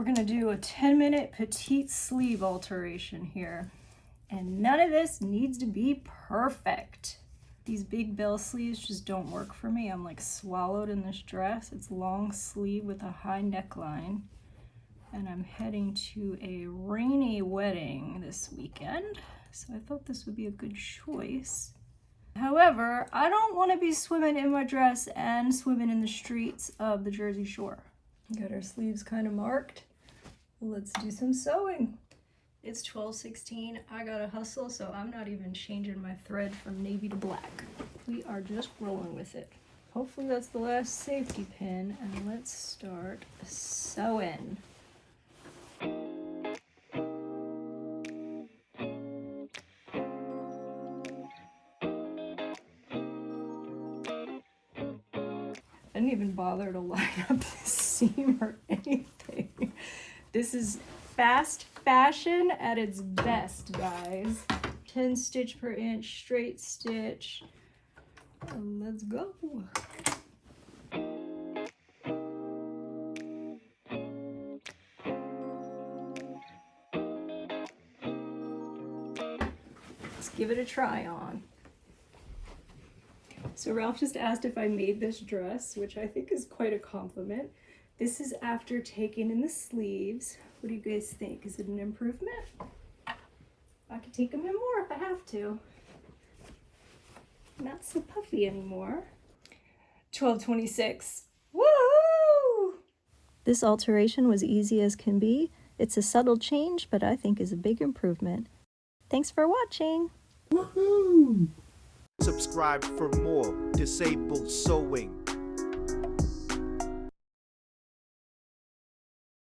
We're gonna do a 10-minute petite sleeve alteration here. And none of this needs to be perfect. These big bell sleeves just don't work for me. I'm like swallowed in this dress. It's long sleeve with a high neckline. And I'm heading to a rainy wedding this weekend. So I thought this would be a good choice. However, I don't want to be swimming in my dress and swimming in the streets of the Jersey Shore. Got our sleeves kind of marked. Let's do some sewing. It's 12:16. I gotta hustle, so I'm not even changing my thread from navy to black. We are just rolling with it. Hopefully that's the last safety pin, and let's start sewing. I didn't even bother to line up the seam or anything. This is fast fashion at its best, guys. 10 stitch per inch, straight stitch. Let's go. Let's give it a try on. So Ralph just asked if I made this dress, which I think is quite a compliment. This is after taking in the sleeves. What do you guys think? Is it an improvement? I could take them in more if I have to. Not so puffy anymore. 12:26. Woohoo! This alteration was easy as can be. It's a subtle change, but I think is a big improvement. Thanks for watching. Woohoo! Subscribe for more disabled sewing.